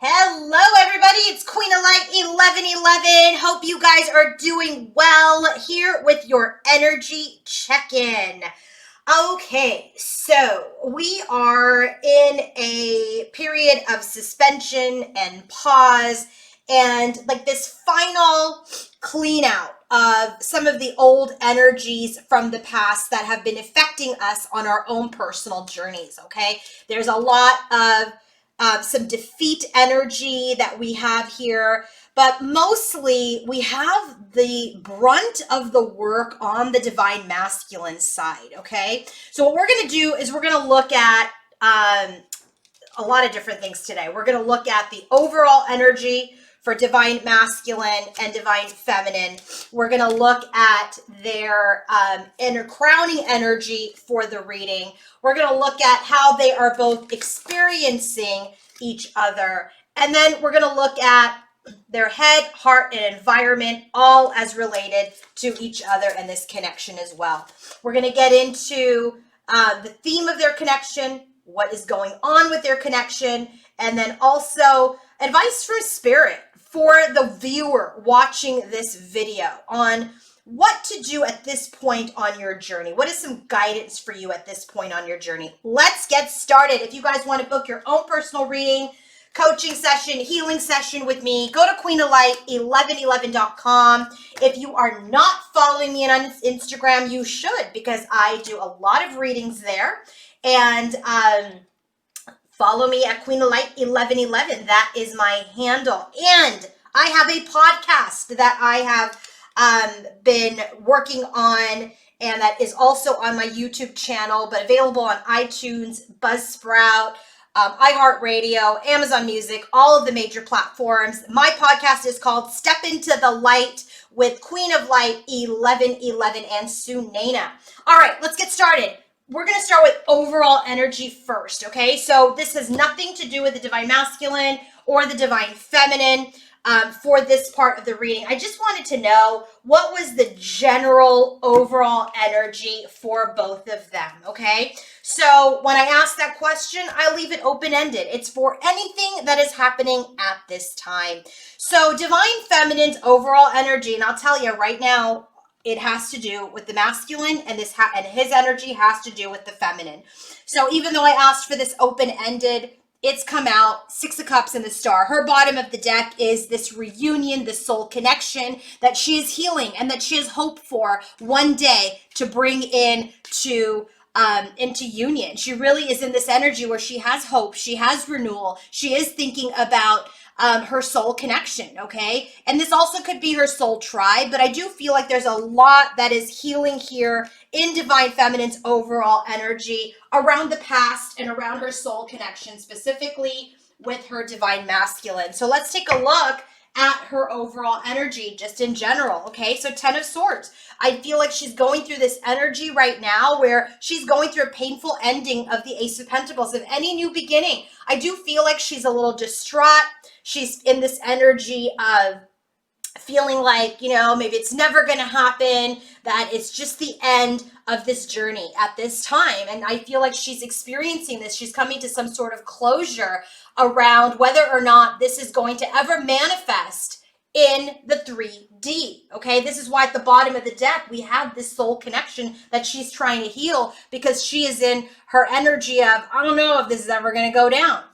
Hello, everybody. It's Queen of Light 1111. Hope you guys are doing well. Here with your energy check-in. Okay, so we are in a period of suspension and pause and like this final clean out of some of the old energies from the past that have been affecting us on our own personal journeys. Okay, there's a lot of some defeat energy that we have here, but mostly we have the brunt of the work on the divine masculine side. Okay, so what we're going to do is we're going to look at a lot of different things today. We're going to look at the overall energy for divine masculine and divine feminine. We're going to look at their inner crowning energy for the reading. We're going to look at how they are both experiencing each other. And then we're going to look at their head, heart, and environment, all as related to each other and this connection as well. We're going to get into the theme of their connection, what is going on with their connection, and then also advice from spirit for the viewer watching this video on what to do at this point on your journey. What is some guidance for you at this point on your journey? Let's get started. If you guys want to book your own personal reading, coaching session, healing session with me, go to queenoflight1111.com. If you are not following me on Instagram, you should, because I do a lot of readings there. And follow me at queenoflight1111. That is my handle. And I have a podcast that I have been working on, and that is also on my YouTube channel, but available on iTunes, Buzzsprout, iHeartRadio, Amazon Music, all of the major platforms. My podcast is called Step Into the Light with Queen of Light 1111 and Sunana. All right, let's get started. We're going to start with overall energy first, okay? So this has nothing to do with the divine masculine or the divine feminine for this part of the reading. I just wanted to know what was the general overall energy for both of them, okay? So when I ask that question, I leave it open-ended. It's for anything that is happening at this time. So divine feminine's overall energy, and I'll tell you right now, it has to do with the masculine, and and his energy has to do with the feminine. So even though I asked for this open-ended, it's come out, Six of Cups and the Star. Her bottom of the deck is this reunion, this soul connection that she is healing and that she has hope for one day to bring into union. She really is in this energy where she has hope, she has renewal, she is thinking about her soul connection, okay? And this also could be her soul tribe, but I do feel like there's a lot that is healing here in Divine Feminine's overall energy around the past and around her soul connection, specifically with her Divine Masculine. So let's take a look at her overall energy just in general, okay? So 10 of Swords. I feel like she's going through this energy right now where she's going through a painful ending of the Ace of Pentacles, of any new beginning. I do feel like she's a little distraught. She's in this energy of feeling like, maybe it's never going to happen, that it's just the end of this journey at this time. And I feel like she's experiencing this. She's coming to some sort of closure around whether or not this is going to ever manifest in the 3D. Okay, this is why at the bottom of the deck we have this soul connection that she's trying to heal, because she is in her energy of, I don't know if this is ever going to go down.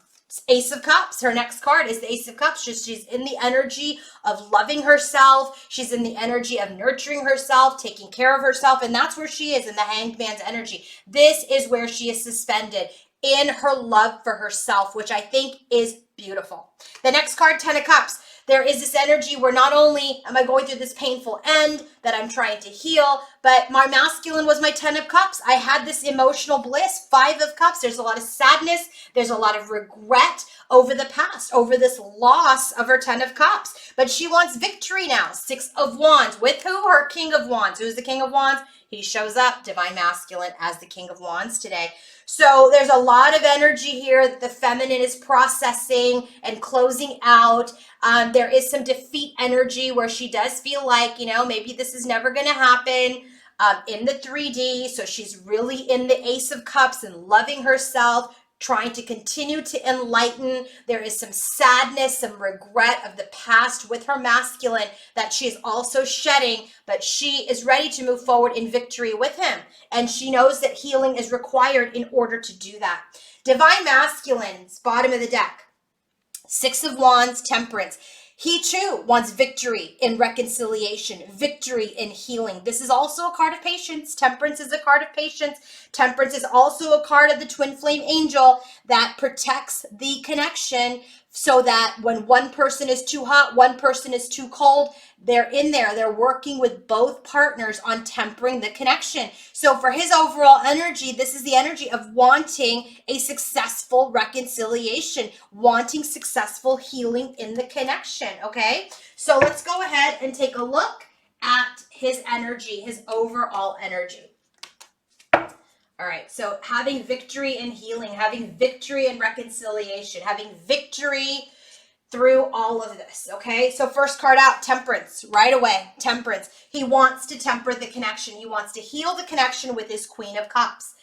Ace of Cups. Her next card is the Ace of Cups. She's in the energy of loving herself. She's in the energy of nurturing herself, taking care of herself. And that's where she is in the Hanged Man's energy. This is where she is suspended in her love for herself, which I think is beautiful. The next card, 10 of Cups. There is this energy where not only am I going through this painful end that I'm trying to heal, but my masculine was my 10 of Cups. I had this emotional bliss, 5 of Cups. There's a lot of sadness. There's a lot of regret over the past, over this loss of her 10 of Cups. But she wants victory now. 6 of Wands. With who? Her King of Wands. Who's the King of Wands? He shows up, Divine Masculine, as the King of Wands today. So there's a lot of energy here that the feminine is processing and closing out. There is some defeat energy where she does feel like, maybe this is never going to happen in the 3D. So she's really in the Ace of Cups and loving herself, trying to continue to enlighten. There is some sadness, some regret of the past with her masculine that she is also shedding, but she is ready to move forward in victory with him. And she knows that healing is required in order to do that. Divine masculines, bottom of the deck. Six of Wands, Temperance. He too wants victory in reconciliation, victory in healing. This is also a card of patience. Temperance is a card of patience. Temperance is also a card of the twin flame angel that protects the connection so that when one person is too hot, one person is too cold, they're in there. They're working with both partners on tempering the connection. So for his overall energy, this is the energy of wanting a successful reconciliation, wanting successful healing in the connection, okay? So let's go ahead and take a look at his energy, his overall energy. All right, so having victory in healing, having victory in reconciliation, having victory through all of this, okay? So first card out, Temperance, right away, Temperance. He wants to temper the connection. He wants to heal the connection with his Queen of Cups.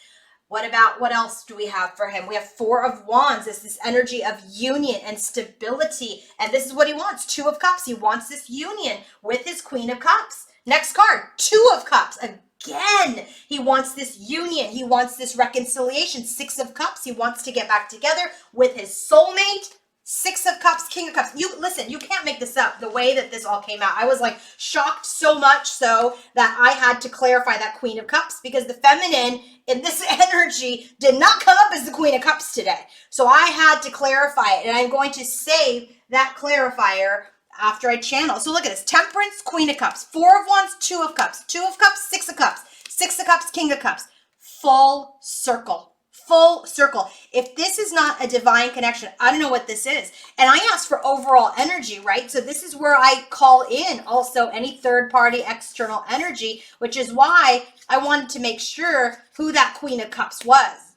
What else do we have for him? We have Four of Wands. It's this energy of union and stability, and this is what he wants, Two of Cups. He wants this union with his Queen of Cups. Next card, Two of Cups. Again, he wants this union. He wants this reconciliation. Six of Cups. He wants to get back together with his soulmate. Six of Cups, King of Cups. Listen, you can't make this up. The way that this all came out, I was like shocked so much so that I had to clarify that Queen of Cups because the feminine in this energy did not come up as the Queen of Cups today. So I had to clarify it, and I'm going to save that clarifier after I channel. So look at this. Temperance, Queen of Cups. Four of Wands, Two of Cups. Two of Cups, Six of Cups. Six of Cups, King of Cups. Full circle. Full circle. If this is not a divine connection, I don't know what this is. And I asked for overall energy, right? So this is where I call in also any third-party external energy, which is why I wanted to make sure who that Queen of Cups was.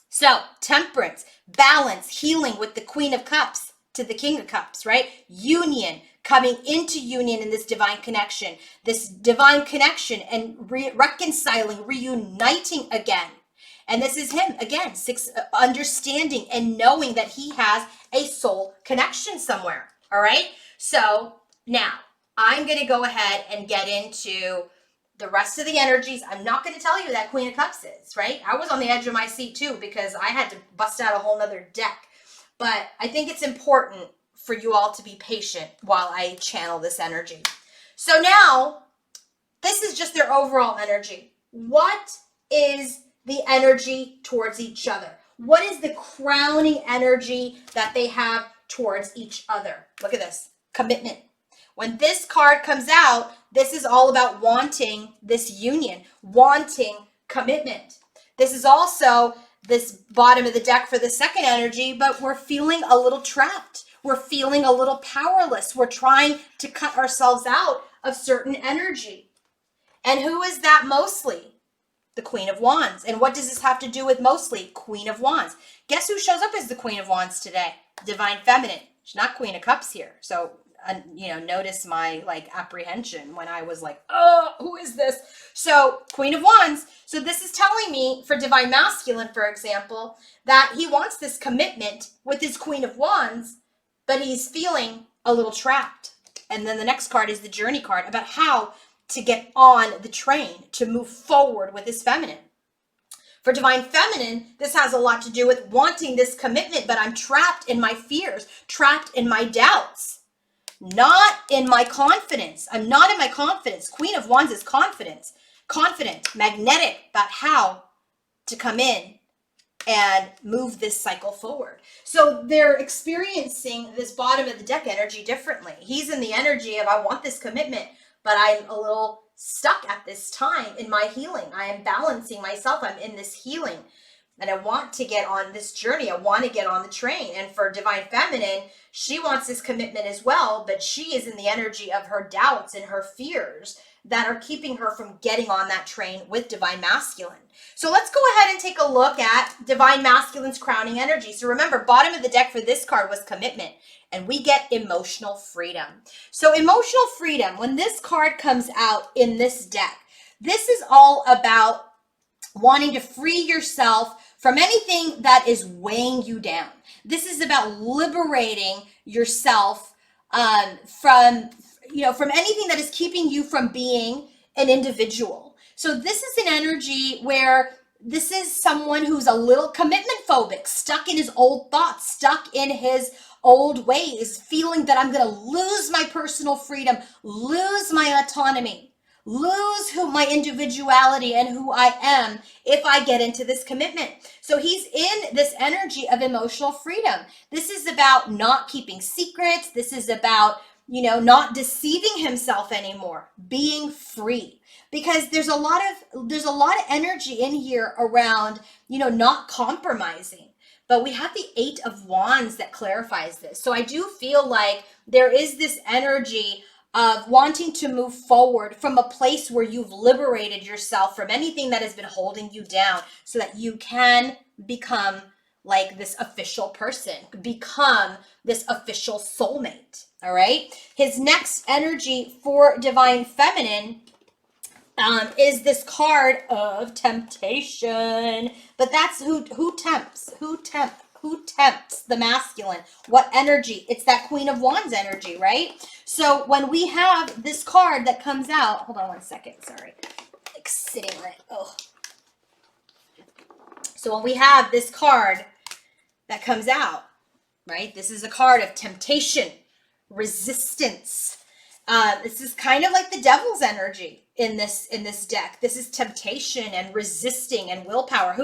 So Temperance, balance, healing with the Queen of Cups to the King of Cups, right? Union, coming into union in this divine connection and reconciling, reuniting again. And this is him, again, understanding and knowing that he has a soul connection somewhere, all right? So now I'm going to go ahead and get into the rest of the energies. I'm not going to tell you who that Queen of Cups is, right? I was on the edge of my seat too because I had to bust out a whole nother deck. But I think it's important for you all to be patient while I channel this energy. So now, this is just their overall energy. What is the energy towards each other? What is the crowning energy that they have towards each other? Look at this, commitment. When this card comes out, this is all about wanting this union, wanting commitment. This is also this bottom of the deck for the second energy, but we're feeling a little trapped. We're feeling a little powerless. We're trying to cut ourselves out of certain energy. And who is that mostly? The Queen of Wands. And what does this have to do with mostly? Queen of Wands. Guess who shows up as the Queen of Wands today? Divine Feminine. She's not Queen of Cups here. So, notice my apprehension when I was like, oh, who is this? So Queen of Wands. So this is telling me for Divine Masculine, for example, that he wants this commitment with his Queen of Wands, but he's feeling a little trapped. And then the next card is the Journey card about how to get on the train, to move forward with his feminine. For Divine Feminine, this has a lot to do with wanting this commitment, but I'm trapped in my fears, trapped in my doubts, not in my confidence. I'm not in my confidence. Queen of Wands is confident, magnetic about how to come in and move this cycle forward. So they're experiencing this bottom of the deck energy differently. He's in the energy of, I want this commitment, but I'm a little stuck at this time in my healing. I am balancing myself. I'm in this healing and I want to get on this journey. I want to get on the train. And for Divine Feminine, she wants this commitment as well, but she is in the energy of her doubts and her fears that are keeping her from getting on that train with Divine Masculine. So let's go ahead and take a look at Divine Masculine's crowning energy. So remember, bottom of the deck for this card was commitment, and we get emotional freedom. So emotional freedom, when this card comes out in this deck, this is all about wanting to free yourself from anything that is weighing you down. This is about liberating yourself from anything that is keeping you from being an individual. So this is an energy where this is someone who's a little commitment phobic, stuck in his old thoughts, stuck in his old ways, feeling that I'm going to lose my personal freedom, lose my autonomy, lose my individuality and who I am if I get into this commitment. So he's in this energy of emotional freedom. This is about not keeping secrets. This is about, not deceiving himself anymore, being free. Because there's a lot of energy in here around, not compromising. But we have the 8 of Wands that clarifies this. So I do feel like there is this energy of wanting to move forward from a place where you've liberated yourself from anything that has been holding you down so that you can become like this official person, become this official soulmate. All right. His next energy for Divine Feminine is this card of temptation. But that's who tempts the masculine. What energy? It's that Queen of Wands energy, right? So when we have this card that comes out, hold on one second, sorry. Like sitting right. Oh. So when we have this card that comes out, right? This is a card of temptation, resistance. This is kind of like the devil's energy in this deck. This is temptation and resisting and willpower.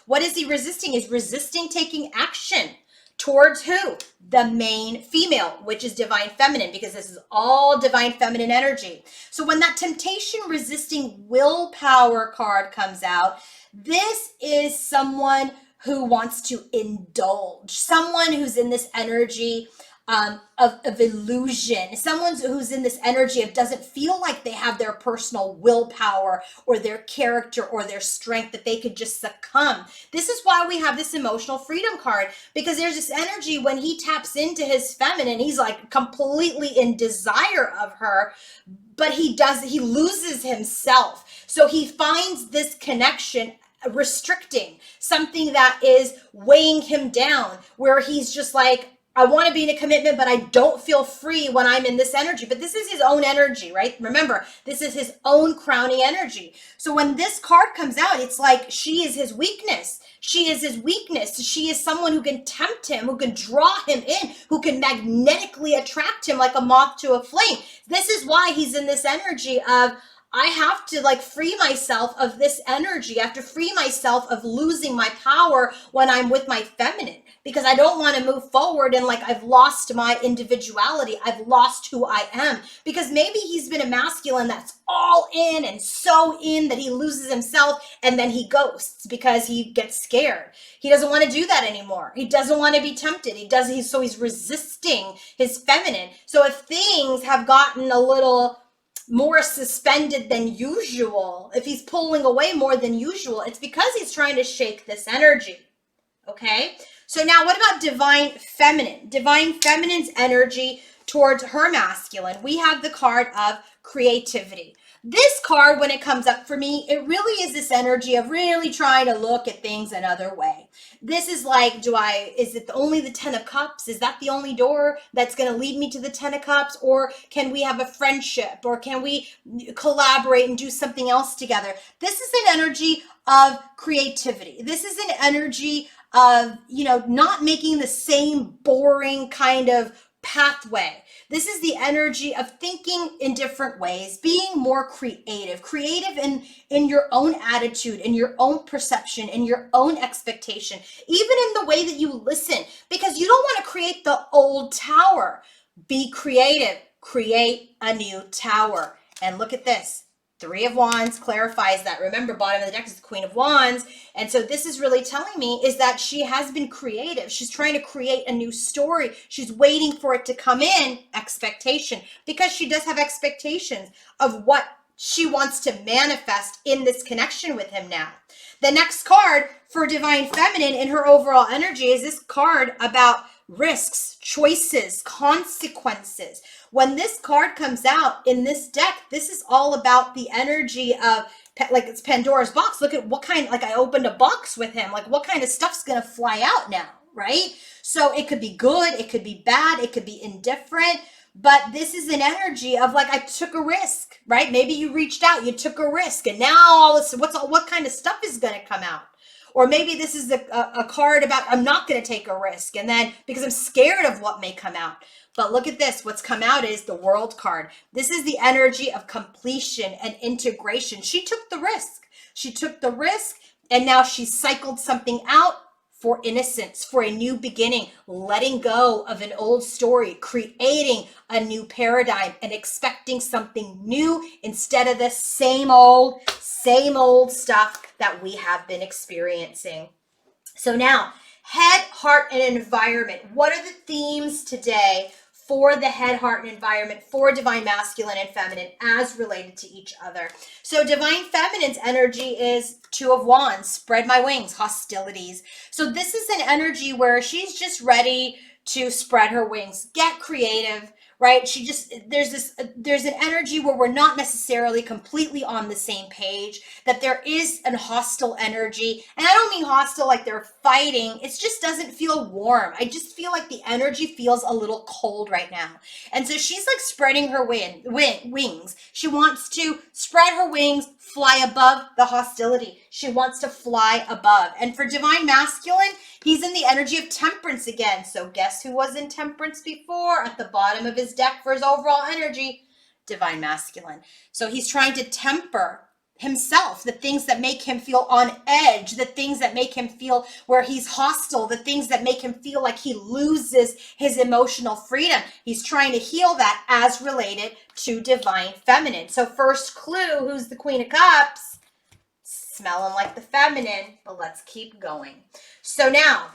What is he resisting? He's resisting taking action towards who? The main female, which is Divine Feminine, because this is all Divine Feminine energy. So when that temptation resisting willpower card comes out, this is someone who wants to indulge, someone who's in this energy of illusion, someone who's in this energy of doesn't feel like they have their personal willpower or their character or their strength, that they could just succumb. This is why we have this emotional freedom card, because there's this energy when he taps into his feminine, he's like completely in desire of her, but he loses himself. So he finds this connection restricting, something that is weighing him down, where he's just like, I want to be in a commitment, but I don't feel free when I'm in this energy. But this is his own energy, right? Remember, this is his own crowning energy. So when this card comes out, it's like she is his weakness. She is his weakness. She is someone who can tempt him, who can draw him in, who can magnetically attract him like a moth to a flame. This is why he's in this energy of, I have to like free myself of this energy. I have to free myself of losing my power when I'm with my feminine, because I don't want to move forward and like I've lost my individuality. I've lost who I am, because maybe he's been a masculine that's all in and so in that he loses himself and then he ghosts because he gets scared. He doesn't want to do that anymore. He doesn't want to be tempted. So he's resisting his feminine. So if things have gotten a little more suspended than usual, if he's pulling away more than usual, it's because he's trying to shake this energy. Okay, so now what about Divine Feminine? Divine Feminine's energy towards her masculine. We have the card of creativity. This card, when it comes up for me, it really is this energy of really trying to look at things another way. This is like, is it only the 10 of Cups? Is that the only door that's going to lead me to the 10 of Cups? Or can we have a friendship? Or can we collaborate and do something else together? This is an energy of creativity. This is an energy of, not making the same boring kind of pathway. This is the energy of thinking in different ways, being more creative in your own attitude, in your own perception, in your own expectation, even in the way that you listen, because you don't want to create the old tower. Be creative, create a new tower. And look at this. 3 of Wands clarifies that. Remember, bottom of the deck is the Queen of Wands. And so this is really telling me is that she has been creative. She's trying to create a new story. She's waiting for it to come in, expectation, because she does have expectations of what she wants to manifest in this connection with him now. The next card for Divine Feminine in her overall energy is this card about risks, choices, consequences. When this card comes out in this deck, this is all about the energy of like it's Pandora's box. Look at what kind, like I opened a box with him. Like what kind of stuff's going to fly out now, right? So it could be good, it could be bad, it could be indifferent. But this is an energy of like, I took a risk, right? Maybe you reached out, you took a risk, and now all this, what kind of stuff is going to come out? Or maybe this is a card about, I'm not going to take a risk. And then because I'm scared of what may come out. But look at this. What's come out is the World card. This is the energy of completion and integration. She took the risk. She took the risk, and now she cycled something out for innocence, for a new beginning, letting go of an old story, creating a new paradigm, and expecting something new instead of the same old stuff that we have been experiencing. So now, head, heart, and environment. What are the themes today for the head, heart, and environment for divine masculine and feminine as related to each other? So divine feminine's energy is Two of Wands, spread my wings, hostilities. So this is an energy where she's just ready to spread her wings, get creative, right? There's an energy where we're not necessarily completely on the same page, that there is an hostile energy. And I don't mean hostile like they're fighting. It just doesn't feel warm. I just feel like the energy feels a little cold right now. And so she's like spreading her wings. She wants to spread her wings, fly above the hostility. She wants to fly above. And for divine masculine, he's in the energy of temperance again. So guess who was in temperance before? At the bottom of his deck for his overall energy, divine masculine. So he's trying to temper himself, the things that make him feel on edge, the things that make him feel where he's hostile, the things that make him feel like he loses his emotional freedom. He's trying to heal that as related to divine feminine. So first clue, who's the Queen of Cups? Smelling like the feminine, but let's keep going. So now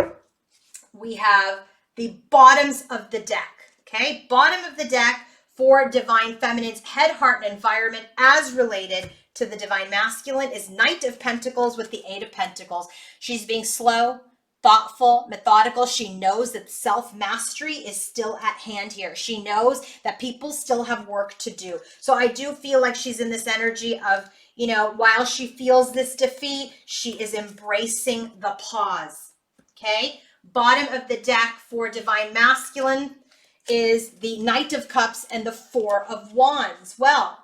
we have the bottoms of the deck, okay? Bottom of the deck for divine feminine's head, heart, and environment as related to the divine masculine is Knight of Pentacles with the Eight of Pentacles. She's being slow, thoughtful, methodical. She knows that self-mastery is still at hand here. She knows that people still have work to do. So I do feel like she's in this energy of, you know, while she feels this defeat, she is embracing the pause, okay? Bottom of the deck for divine masculine is the Knight of Cups and the Four of Wands. Well,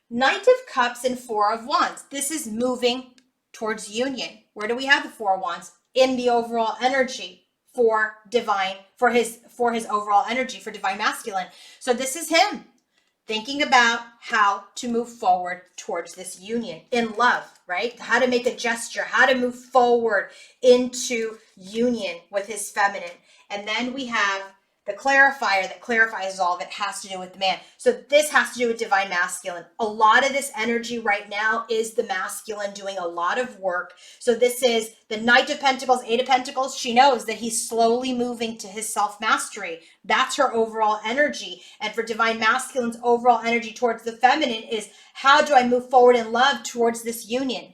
Knight of Cups and Four of Wands. This is moving towards union. Where do we have the Four of Wands? In the overall energy for divine, for his overall energy for divine masculine. So this is him thinking about how to move forward towards this union in love, right? How to make a gesture, how to move forward into union with his feminine. And then we have the clarifier that clarifies all of it, has to do with the man. So this has to do with divine masculine. A lot of this energy right now is the masculine doing a lot of work. So this is the Knight of Pentacles, Eight of Pentacles. She knows that he's slowly moving to his self-mastery. That's her overall energy. And for divine masculine's overall energy towards the feminine is, how do I move forward in love towards this union?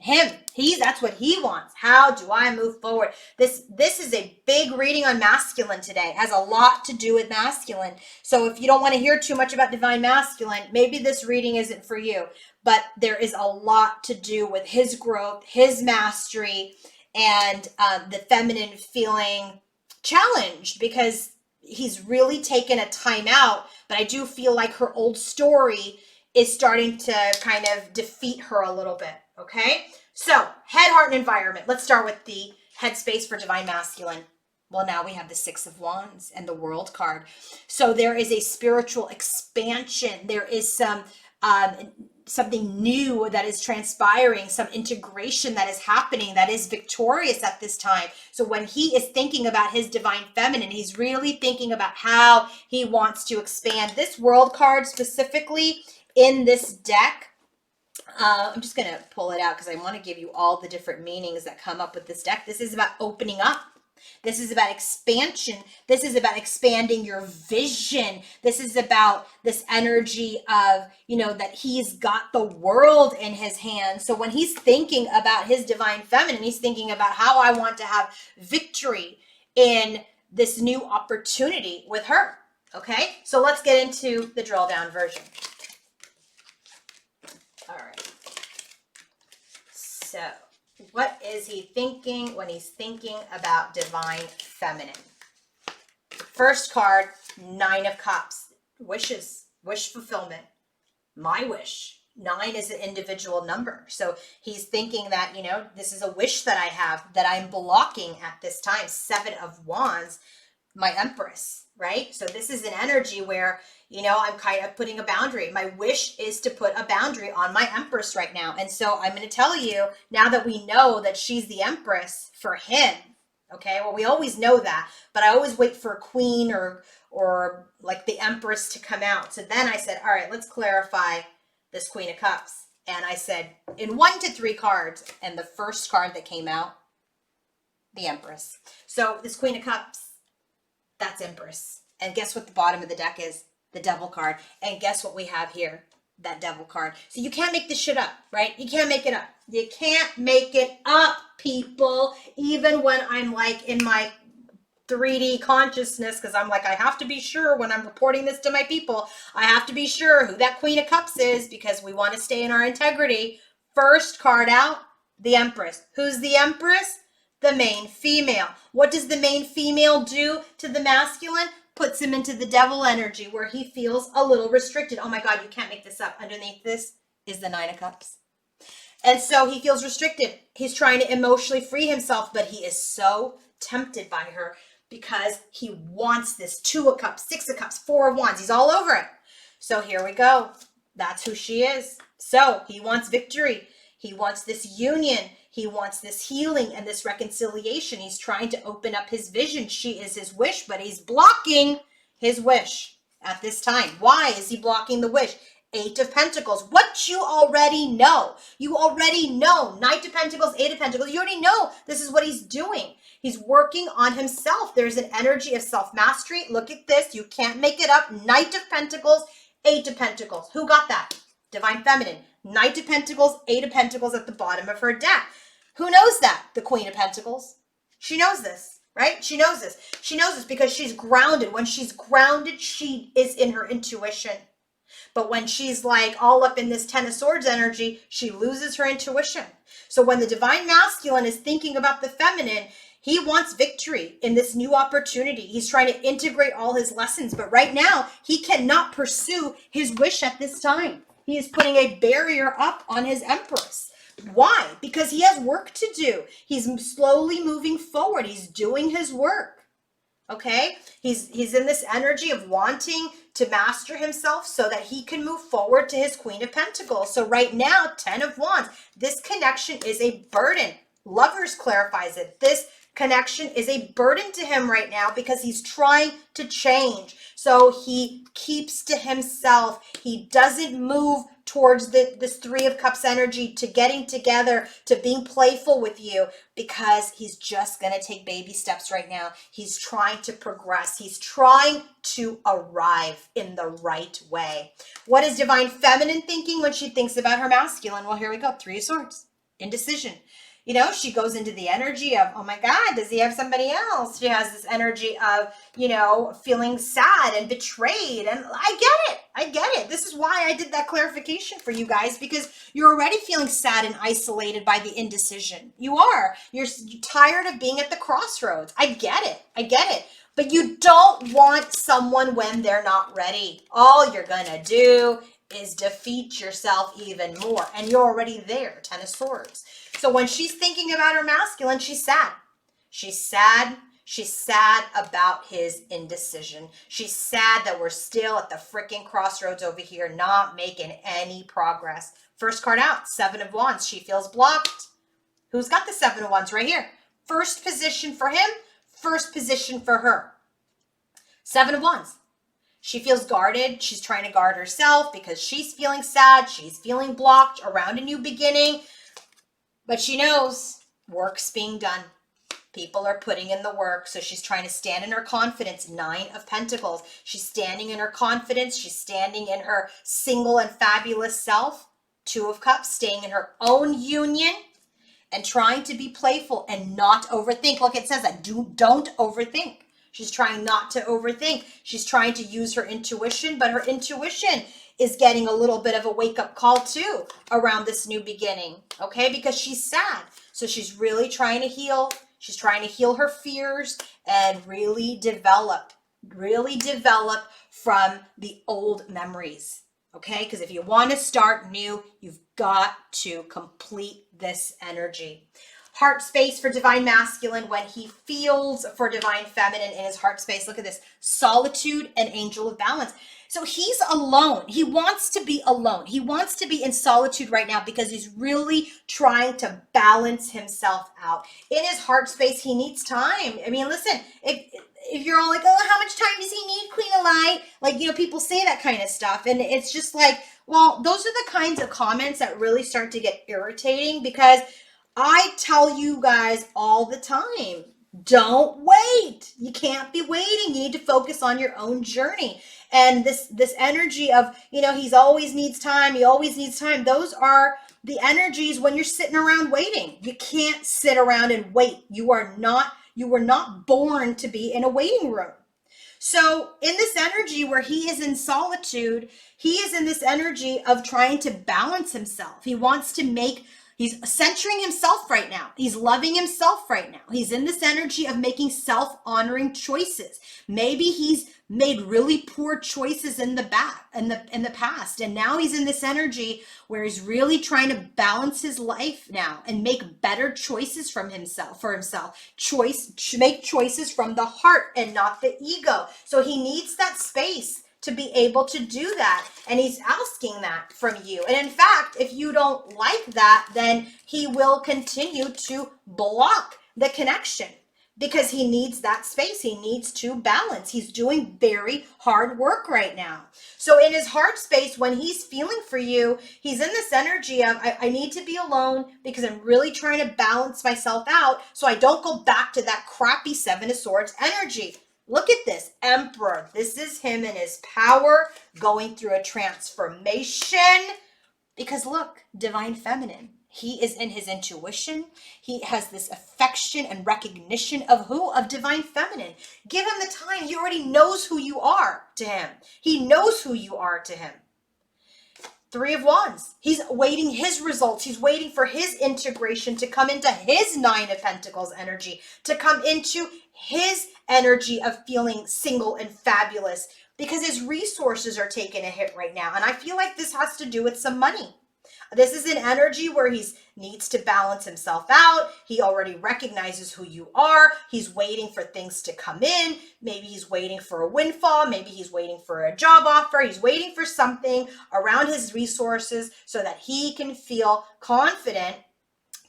That's what he wants. How do I move forward? This is a big reading on masculine today. It has a lot to do with masculine. So if you don't want to hear too much about divine masculine, maybe this reading isn't for you. But there is a lot to do with his growth, his mastery, and the feminine feeling challenged because he's really taken a time out. But I do feel like her old story is starting to kind of defeat her a little bit, okay? So, head, heart, and environment. Let's start with the headspace for divine masculine. Well, now we have the Six of Wands and the World card. So there is a spiritual expansion. There is some something new that is transpiring, some integration that is happening that is victorious at this time. So when he is thinking about his divine feminine, he's really thinking about how he wants to expand. This World card specifically in this deck, I'm just going to pull it out because I want to give you all the different meanings that come up with this deck. This is about opening up. This is about expansion. This is about expanding your vision. This is about this energy of, you know, that he's got the world in his hands. So when he's thinking about his divine feminine, he's thinking about how I want to have victory in this new opportunity with her. Okay, so let's get into the drill down version. All right. So what is he thinking when he's thinking about divine feminine? First card, 9 of Cups. Wishes, wish fulfillment. My wish. 9 is an individual number. So he's thinking that, you know, this is a wish that I have that I'm blocking at this time. 7 of Wands, my Empress, right? So this is an energy where, you know, I'm kind of putting a boundary. My wish is to put a boundary on my Empress right now. And so I'm going to tell you, now that we know that she's the Empress for him, okay, well, we always know that, but I always wait for a Queen or like the Empress to come out. So then I said, all right, let's clarify this Queen of Cups. And I said, in 1 to 3 cards, and the first card that came out, the Empress. So this Queen of Cups, that's Empress. And guess what the bottom of the deck is? The Devil card. And guess what we have here? That Devil card. So you can't make this shit up, right? You can't make it up. You can't make it up, people. Even when I'm like in my 3D consciousness, because I'm like, I have to be sure when I'm reporting this to my people, I have to be sure who that Queen of Cups is, because we want to stay in our integrity. First card out, the Empress. Who's the Empress? The main female. What does the main female do to the masculine? Puts him into the Devil energy where he feels a little restricted. Oh my God, you can't make this up. Underneath this is the 9 of Cups. And so he feels restricted. He's trying to emotionally free himself, but he is so tempted by her because he wants this 2 of Cups, 6 of Cups, 4 of Wands. He's all over it. So here we go. That's who she is. So he wants victory. He wants this union. He wants this healing and this reconciliation. He's trying to open up his vision. She is his wish, but he's blocking his wish at this time. Why is he blocking the wish? 8 of Pentacles. What you already know. You already know. Knight of Pentacles, 8 of Pentacles. You already know this is what he's doing. He's working on himself. There's an energy of self-mastery. Look at this. You can't make it up. Knight of Pentacles, 8 of Pentacles. Who got that? Divine Feminine. Knight of Pentacles, 8 of Pentacles at the bottom of her deck. Who knows that? The Queen of Pentacles. She knows this, right? She knows this. She knows this because she's grounded. When she's grounded, she is in her intuition. But when she's like all up in this 10 of Swords energy, she loses her intuition. So when the Divine Masculine is thinking about the feminine, he wants victory in this new opportunity. He's trying to integrate all his lessons. But right now, he cannot pursue his wish at this time. He is putting a barrier up on his Empress. Why? Because he has work to do. He's slowly moving forward. He's doing his work. Okay? He's in this energy of wanting to master himself so that he can move forward to his Queen of Pentacles. So right now, 10 of Wands, this connection is a burden. Lovers clarifies it. This connection is a burden to him right now because he's trying to change. So he keeps to himself. He doesn't move towards this 3 of Cups energy, to getting together, to being playful with you, because he's just going to take baby steps right now. He's trying to progress. He's trying to arrive in the right way. What is Divine Feminine thinking when she thinks about her masculine? Well, here we go. 3 of Swords. Indecision. You know, she goes into the energy of, oh my God, does he have somebody else? She has this energy of, you know, feeling sad and betrayed. And I get it. I get it. This is why I did that clarification for you guys, because you're already feeling sad and isolated by the indecision. You are. You're tired of being at the crossroads. I get it. I get it. But you don't want someone when they're not ready. All you're going to do is defeat yourself even more. And you're already there, 10 of Swords. So when she's thinking about her masculine, she's sad. She's sad. She's sad about his indecision. She's sad that we're still at the freaking crossroads over here, not making any progress. First card out, 7 of Wands. She feels blocked. Who's got the 7 of Wands right here? First position for him, first position for her. 7 of Wands. She feels guarded. She's trying to guard herself because she's feeling sad. She's feeling blocked around a new beginning. But she knows work's being done. People are putting in the work. So she's trying to stand in her confidence. 9 of Pentacles. She's standing in her confidence. She's standing in her single and fabulous self. 2 of Cups. Staying in her own union and trying to be playful and not overthink. Look, it says that. Don't overthink. She's trying not to overthink. She's trying to use her intuition, but her intuition is getting a little bit of a wake-up call too around this new beginning, okay? Because she's sad. So she's really trying to heal. She's trying to heal her fears and really develop from the old memories, okay? Because if you want to start new, you've got to complete this energy. Heart space for divine masculine when he feels for divine feminine in his heart space. Look at this. Solitude and angel of balance. So he's alone. He wants to be alone. He wants to be in solitude right now because he's really trying to balance himself out. In his heart space, he needs time. I mean, listen, if you're all like, oh, how much time does he need, Queen of Light? Like, you know, people say that kind of stuff. And it's just like, well, those are the kinds of comments that really start to get irritating because I tell you guys all the time, don't wait. You can't be waiting. You need to focus on your own journey. And this energy of, you know, he always needs time. Those are the energies when you're sitting around waiting. You can't sit around and wait. You were not born to be in a waiting room. So in this energy where he is in solitude, he is in this energy of trying to balance himself. He's centering himself right now. He's loving himself right now. He's in this energy of making self-honoring choices. Maybe he's made really poor choices in the past. And now he's in this energy where he's really trying to balance his life now and make better choices for himself. Make choices from the heart and not the ego. So he needs that space to be able to do that. And he's asking that from you. And in fact, if you don't like that, then he will continue to block the connection because he needs that space. He needs to balance. He's doing very hard work right now. So in his heart space, when he's feeling for you, he's in this energy of, I need to be alone because I'm really trying to balance myself out so I don't go back to that crappy Seven of Swords energy. Look at this, Emperor. This is him in his power going through a transformation. Because look, divine feminine. He is in his intuition. He has this affection and recognition of who? Of divine feminine. Give him the time. He already knows who you are to him. He knows who you are to him. Three of Wands. He's waiting his results. He's waiting for his integration to come into his Nine of Pentacles energy, to come into his energy of feeling single and fabulous because his resources are taking a hit right now. And I feel like this has to do with some money. This is an energy where he needs to balance himself out. He already recognizes who you are. He's waiting for things to come in. Maybe he's waiting for a windfall. Maybe he's waiting for a job offer. He's waiting for something around his resources so that he can feel confident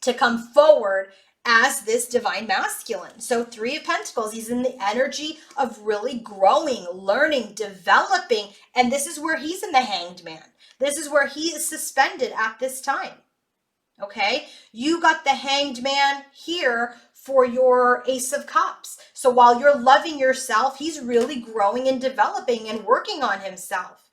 to come forward as this divine masculine. So Three of Pentacles, he's in the energy of really growing, learning, developing. And this is where he's in the Hanged Man. This is where he is suspended at this time. Okay, you got the Hanged Man here for your Ace of Cups. So while you're loving yourself, he's really growing and developing and working on himself.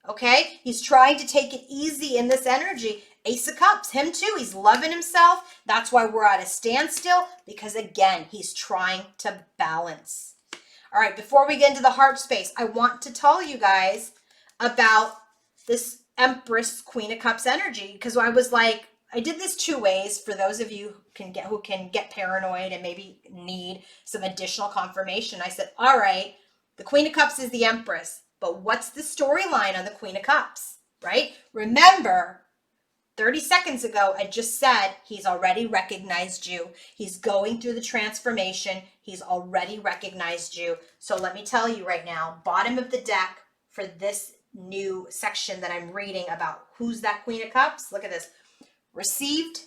Okay, he's trying to take it easy in this energy. Ace of Cups, him too. He's loving himself. That's why we're at a standstill, because again, he's trying to balance. All right, before we get into the heart space, I want to tell you guys about this Empress Queen of Cups energy, because I was like, I did this two ways for those of you who can get paranoid and maybe need some additional confirmation. I said, all right, the Queen of Cups is the Empress, but what's the storyline on the Queen of Cups, right? Remember, 30 seconds ago, I just said he's already recognized you. He's going through the transformation. He's already recognized you. So let me tell you right now, bottom of the deck for this new section that I'm reading about who's that Queen of Cups. Look at this. Received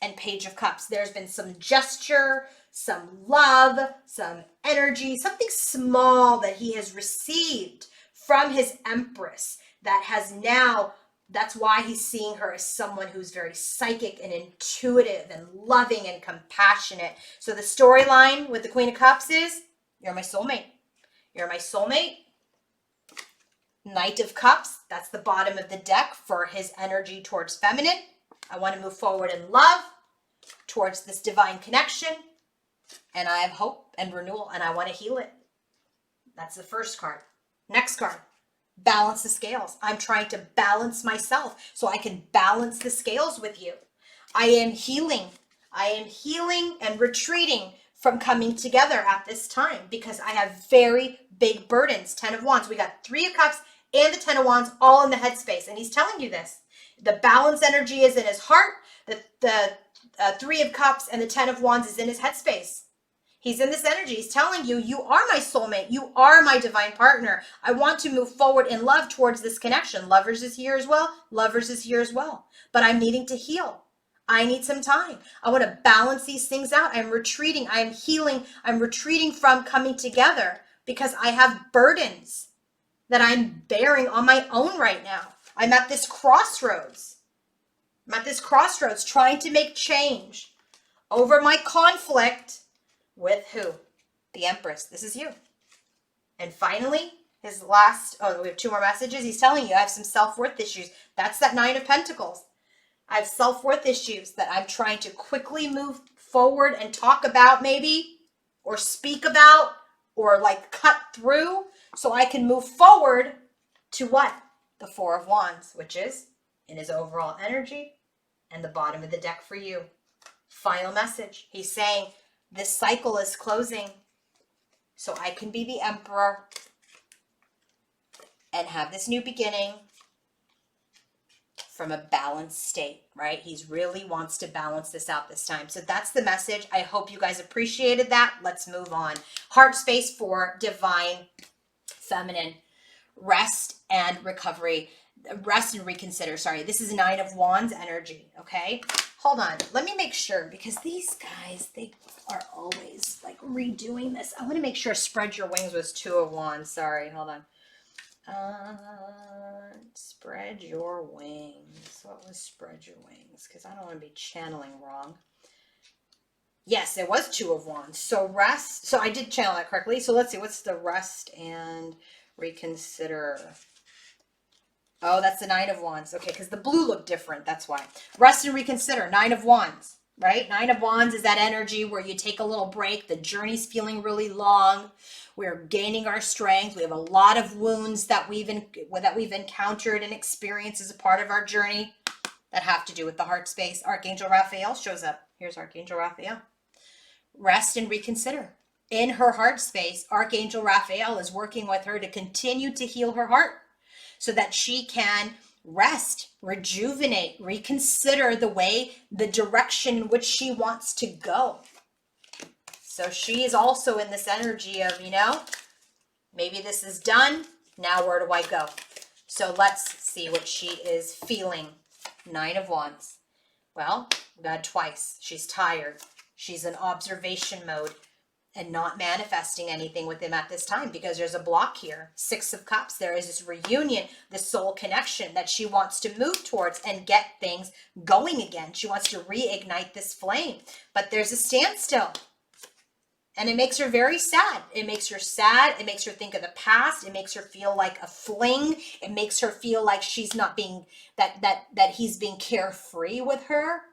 and Page of Cups. There's been some gesture, some love, some energy, something small that he has received from his Empress that has now, that's why he's seeing her as someone who's very psychic and intuitive and loving and compassionate. So the storyline with the Queen of Cups is, you're my soulmate. You're my soulmate. Knight of Cups, that's the bottom of the deck for his energy towards feminine. I want to move forward in love towards this divine connection. And I have hope and renewal, and I want to heal it. That's the first card. Next card, balance the scales. I'm trying to balance myself so I can balance the scales with you. I am healing. I am healing and retreating from coming together at this time because I have very big burdens. 10 of Wands. We got 3 of Cups and the 10 of Wands all in the headspace. And he's telling you this. The balance energy is in his heart. The 3 of Cups and the 10 of Wands is in his headspace. He's in this energy. He's telling you, you are my soulmate. You are my divine partner. I want to move forward in love towards this connection. Lovers is here as well. Lovers is here as well. But I'm needing to heal. I need some time. I want to balance these things out. I'm retreating. I am healing. I'm retreating from coming together because I have burdens that I'm bearing on my own right now. I'm at this crossroads. I'm at this crossroads trying to make change over my conflict with who? The Empress. This is you. And finally, his last, we have 2 more messages. He's telling you I have some self-worth issues. That's that 9 of Pentacles. I have self-worth issues that I'm trying to quickly move forward and talk about maybe, or speak about, or like cut through so I can move forward to what? The 4 of Wands, which is in his overall energy and the bottom of the deck for you. Final message. He's saying, this cycle is closing so I can be the Emperor and have this new beginning from a balanced state, right? He's really wants to balance this out this time. So that's the message. I hope you guys appreciated that. Let's move on. Heart space for divine feminine. Rest and recovery. Rest and reconsider. Sorry, this is 9 of Wands energy, okay? Hold on. Let me make sure because these guys, they are always like redoing this. I want to make sure spread your wings was 2 of Wands. Sorry, hold on. Spread your wings. What was spread your wings? Because I don't want to be channeling wrong. Yes, it was 2 of Wands. So rest. So I did channel that correctly. So let's see. What's the rest and reconsider? Oh, that's the 9 of Wands. Okay, because the blue looked different. That's why. Rest and reconsider. 9 of Wands, right? 9 of Wands is that energy where you take a little break. The journey's feeling really long. We're gaining our strength. We have a lot of wounds that we've encountered and experienced as a part of our journey that have to do with the heart space. Archangel Raphael shows up. Here's Archangel Raphael. Rest and reconsider. In her heart space, Archangel Raphael is working with her to continue to heal her heart so that she can rest, rejuvenate, reconsider the direction in which she wants to go. So she is also in this energy of, maybe this is done. Now where do I go? So let's see what she is feeling. 9 of Wands. Well, we got twice. She's tired. She's in observation mode and not manifesting anything with him at this time because there's a block here. 6 of Cups. There is this reunion, this soul connection that she wants to move towards and get things going again. She wants to reignite this flame, but there's a standstill. And it makes her very sad. It makes her sad. It makes her think of the past. It makes her feel like a fling. It makes her feel like she's not being, that he's being carefree with her.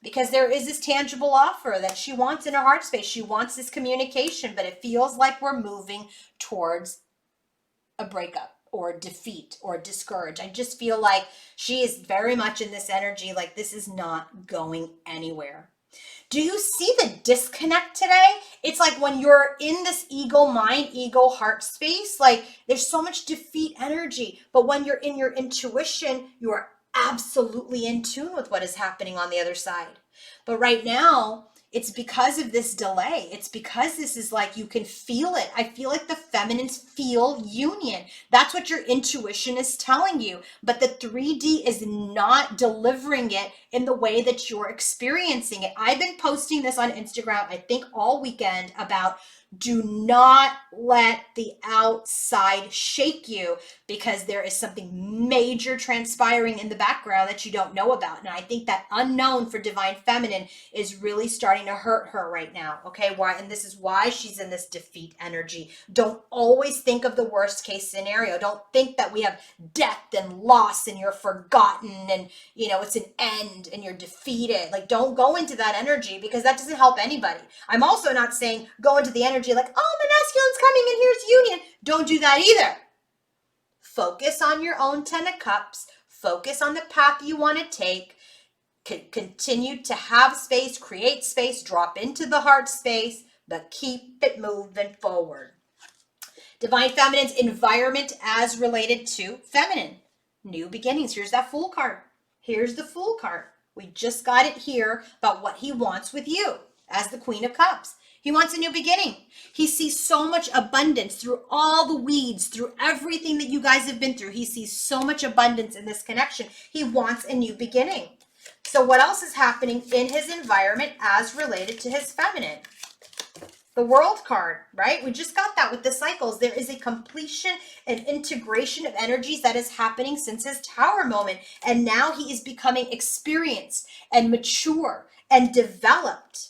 Because there is this tangible offer that she wants in her heart space. She wants this communication, but it feels like we're moving towards a breakup or defeat or discourage. I just feel like she is very much in this energy, like this is not going anywhere. Do you see the disconnect today? It's like when you're in this ego mind, ego heart space, like there's so much defeat energy. But when you're in your intuition, you are absolutely in tune with what is happening on the other side. But right now, it's because of this delay. It's because this is like you can feel it. I feel like the feminines feel union. That's what your intuition is telling you. But the 3D is not delivering it in the way that you're experiencing it. I've been posting this on Instagram, I think all weekend, about do not let the outside shake you because there is something major transpiring in the background that you don't know about. And I think that unknown for divine feminine is really starting to hurt her right now. Okay, why? And this is why she's in this defeat energy. Don't always think of the worst case scenario. Don't think that we have death and loss and you're forgotten and it's an end and you're defeated. Like, don't go into that energy because that doesn't help anybody. I'm also not saying go into the energy like, oh, my masculine's coming and here's union. Don't do that either. Focus on your own 10 of Cups. Focus on the path you want to take. Continue to have space, create space, drop into the heart space, but keep it moving forward. Divine Feminine's environment as related to feminine. New beginnings. Here's that Fool card. Here's the Fool card. We just got it here about what he wants with you as the Queen of Cups. He wants a new beginning. He sees so much abundance through all the weeds, through everything that you guys have been through. He sees so much abundance in this connection. He wants a new beginning. So what else is happening in his environment as related to his feminine? The World card, right? We just got that with the cycles. There is a completion and integration of energies that is happening since his Tower moment. And now he is becoming experienced and mature and developed.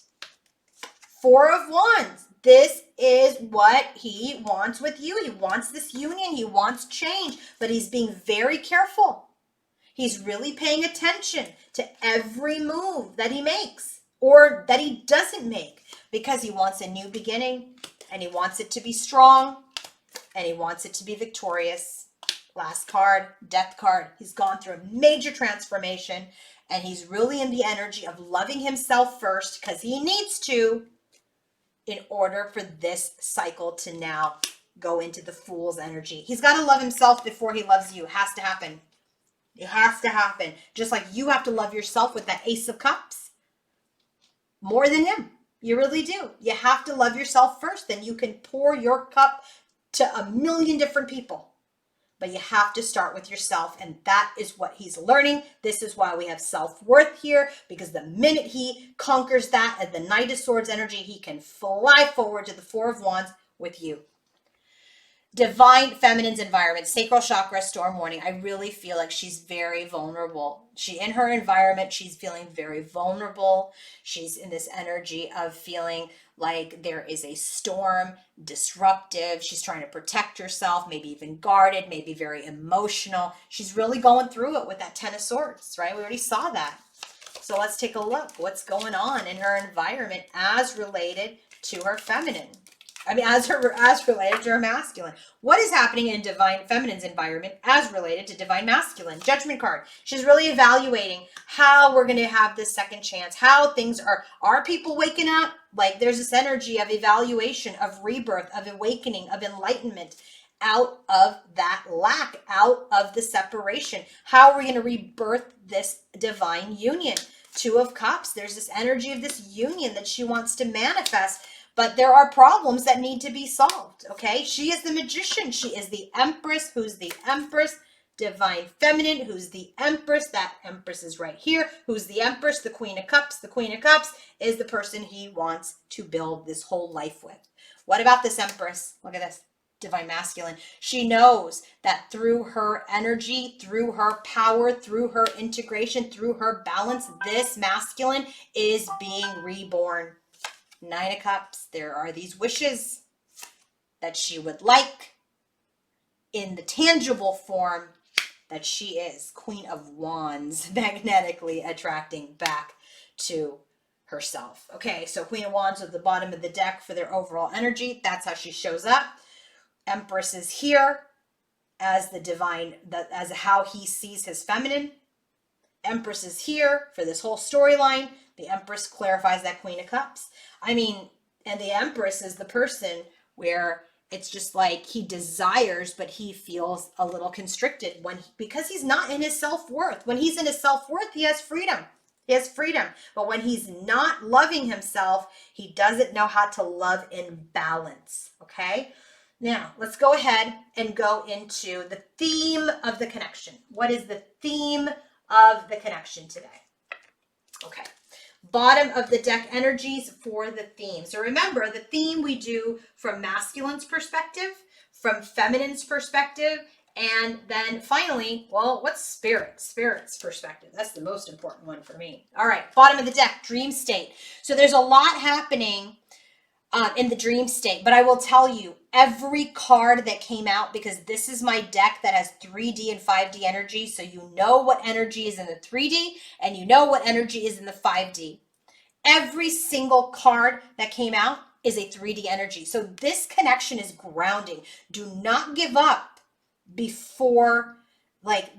Four of Wands. This is what he wants with you. He wants this union. He wants change, but he's being very careful. He's really paying attention to every move that he makes or that he doesn't make, because he wants a new beginning and he wants it to be strong and he wants it to be victorious. Last card, Death card. He's gone through a major transformation and he's really in the energy of loving himself first, because he needs to, in order for this cycle to now go into the Fool's energy. He's got to love himself before he loves you. It has to happen. It has to happen. Just like you have to love yourself with that Ace of Cups. More than him. You really do. You have to love yourself first. Then you can pour your cup to a million different people. But you have to start with yourself. And that is what he's learning. This is why we have self-worth here. Because the minute he conquers that at the Knight of Swords energy, he can fly forward to the Four of Wands with you. Divine Feminine's environment, sacral chakra, storm warning. I really feel like she's very vulnerable. In her environment, she's feeling very vulnerable. She's in this energy of feeling like there is a storm, disruptive. She's trying to protect herself, maybe even guarded, maybe very emotional. She's really going through it with that Ten of Swords, right? We already saw that. So let's take a look. What's going on in her environment as related to her feminine? As related to her masculine. What is happening in Divine Feminine's environment as related to Divine Masculine? Judgment card. She's really evaluating how we're going to have this second chance, how things are. Are people waking up? Like there's this energy of evaluation, of rebirth, of awakening, of enlightenment out of that lack, out of the separation. How are we going to rebirth this divine union? Two of Cups. There's this energy of this union that she wants to manifest. But there are problems that need to be solved, okay? She is the Magician. She is the Empress. Who's the Empress? Divine Feminine. Who's the Empress? That Empress is right here. Who's the Empress? The Queen of Cups. The Queen of Cups is the person he wants to build this whole life with. What about this Empress? Look at this. Divine Masculine. She knows that through her energy, through her power, through her integration, through her balance, this masculine is being reborn. Nine of Cups. There are these wishes that she would like in the tangible form that she is. Queen of Wands, magnetically attracting back to herself. Okay, so Queen of Wands at the bottom of the deck for their overall energy. That's how she shows up. Empress is here as the divine, as how he sees his feminine. Empress is here for this whole storyline. The Empress clarifies that Queen of Cups. And the Empress is the person where it's just like he desires, but he feels a little constricted because he's not in his self-worth. When he's in his self-worth, he has freedom. He has freedom. But when he's not loving himself, he doesn't know how to love in balance. Okay? Now, let's go ahead and go into the theme of the connection. What is the theme of the connection today? Okay. Bottom of the deck energies for the theme. So remember, the theme we do from masculine's perspective, from feminine's perspective, and then finally, well, what's Spirit's perspective? That's the most important one for me. All right, bottom of the deck, dream state. So there's a lot happening in the dream state, but I will tell you, every card that came out, because this is my deck that has 3D and 5D energy, so you know what energy is in the 3D, and you know what energy is in the 5D. Every single card that came out is a 3D energy. So this connection is grounding. Do not give up before like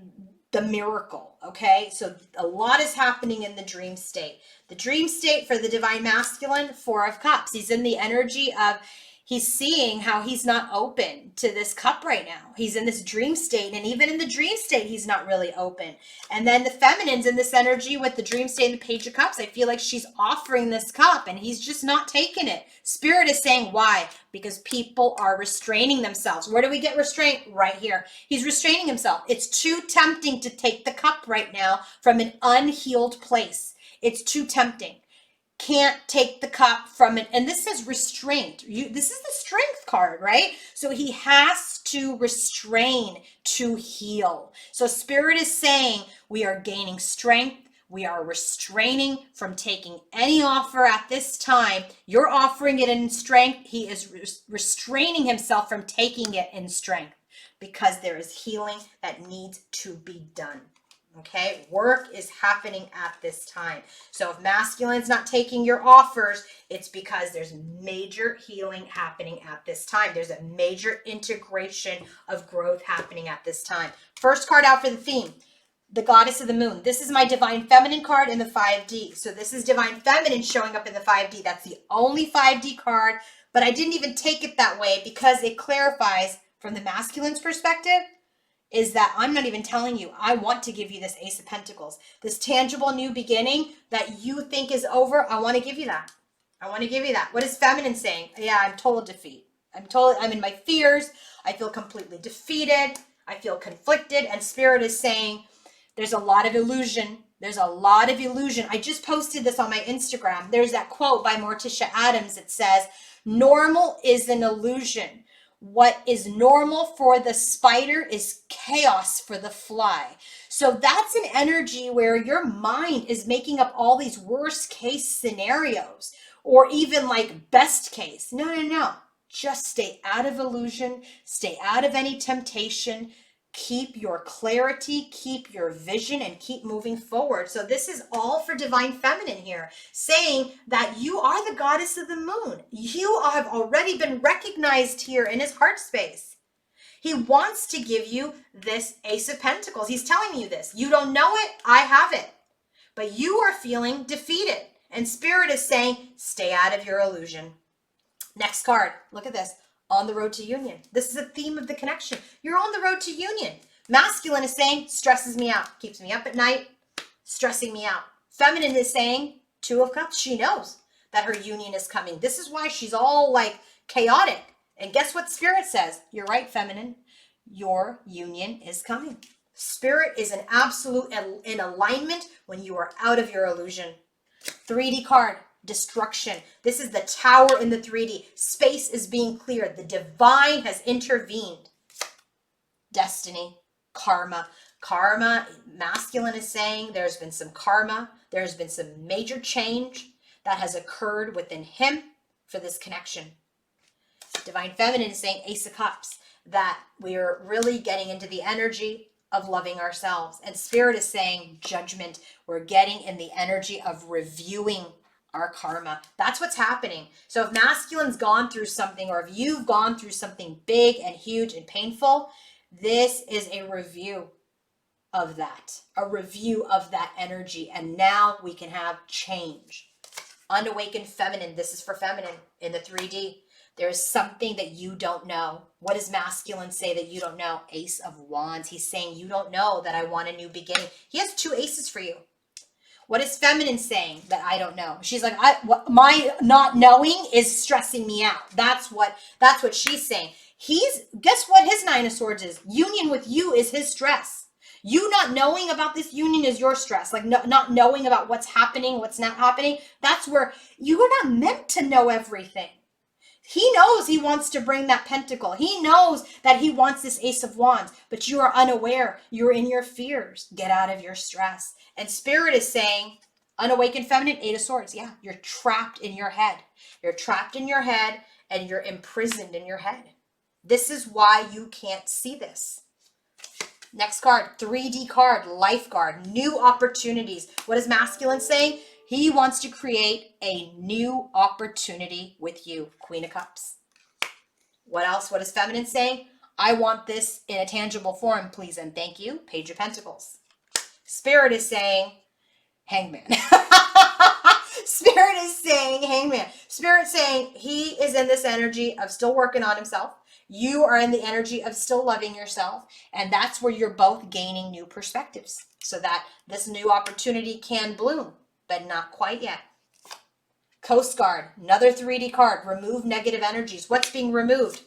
the miracle. Okay, so a lot is happening in the dream state. The dream state for the divine masculine, 4 of Cups. He's in the energy of, he's seeing how he's not open to this cup right now. He's in this dream state, and even in the dream state, he's not really open. And then the feminine's in this energy with the dream state and the Page of Cups. I feel like she's offering this cup, and he's just not taking it. Spirit is saying, why? Because people are restraining themselves. Where do we get restraint? Right here. He's restraining himself. It's too tempting to take the cup right now from an unhealed place. It's too tempting. Can't take the cup from it. And this says restraint. This is the Strength card, right? So he has to restrain to heal. So Spirit is saying we are gaining strength. We are restraining from taking any offer at this time. You're offering it in strength. He is restraining himself from taking it in strength because there is healing that needs to be done. Okay, work is happening at this time. So if masculine's not taking your offers, it's because there's major healing happening at this time. There's a major integration of growth happening at this time. First card out for the theme, the Goddess of the Moon. This is my Divine Feminine card in the 5D. So this is Divine Feminine showing up in the 5D. That's the only 5D card, but I didn't even take it that way because it clarifies from the masculine's perspective is that I'm not even telling you. I want to give you this Ace of Pentacles. This tangible new beginning that you think is over, I want to give you that. I want to give you that. What is feminine saying? Yeah, I'm total defeat. I'm in my fears. I feel completely defeated. I feel conflicted. And Spirit is saying there's a lot of illusion. There's a lot of illusion. I just posted this on my Instagram. There's that quote by Morticia Adams. It says, normal is an illusion. What is normal for the spider is chaos for the fly. So that's an energy where your mind is making up all these worst case scenarios or even like best case. No. Just stay out of illusion. Stay out of any temptation. Keep your clarity, keep your vision, and keep moving forward. So this is all for Divine Feminine here, saying that you are the Goddess of the Moon. You have already been recognized here in his heart space. He wants to give you this Ace of Pentacles. He's telling you this. You don't know it. I have it. But you are feeling defeated. And Spirit is saying, stay out of your illusion. Next card. Look at this. On the road to union. This is a theme of the connection. You're on the road to union. Masculine is saying, stresses me out, keeps me up at night, stressing me out. Feminine is saying, 2 of Cups. She knows that her union is coming. This is why she's all like chaotic. And guess what Spirit says? You're right, Feminine. Your union is coming. Spirit is an absolute in alignment when you are out of your illusion. 3D card. Destruction. This is the Tower in the 3D. Space is being cleared. The divine has intervened. Destiny, karma. Karma, masculine is saying there's been some karma. There's been some major change that has occurred within him for this connection. Divine feminine is saying Ace of Cups, that we're really getting into the energy of loving ourselves. And Spirit is saying judgment. We're getting in the energy of reviewing our karma. That's what's happening. So if masculine's gone through something, or if you've gone through something big and huge and painful, this is a review of that, energy. And now we can have change. Unawakened feminine. This is for feminine in the 3D. There's something that you don't know. What does masculine say that you don't know? Ace of Wands. He's saying you don't know that I want a new beginning. He has 2 aces for you. What is feminine saying that I don't know? She's like, my not knowing is stressing me out. That's what she's saying. Guess what his 9 of Swords is? Union with you is his stress. You not knowing about this union is your stress. Like not knowing about what's happening, what's not happening. That's where you are not meant to know everything. He knows he wants to bring that pentacle. He knows that he wants this Ace of Wands, but you are unaware. You're in your fears. Get out of your stress. And Spirit is saying, unawakened feminine, 8 of Swords. Yeah, you're trapped in your head. You're trapped in your head and you're imprisoned in your head. This is why you can't see this. Next card, 3D card, Life Guard, new opportunities. What is masculine saying? He wants to create a new opportunity with you, Queen of Cups. What else? What is feminine saying? I want this in a tangible form, please and thank you. Page of Pentacles. Spirit is saying, Hangman. Spirit is saying, Hangman. Spirit saying he is in this energy of still working on himself. You are in the energy of still loving yourself. And that's where you're both gaining new perspectives so that this new opportunity can bloom, but not quite yet. Coast Guard, another 3D card. Remove negative energies. What's being removed?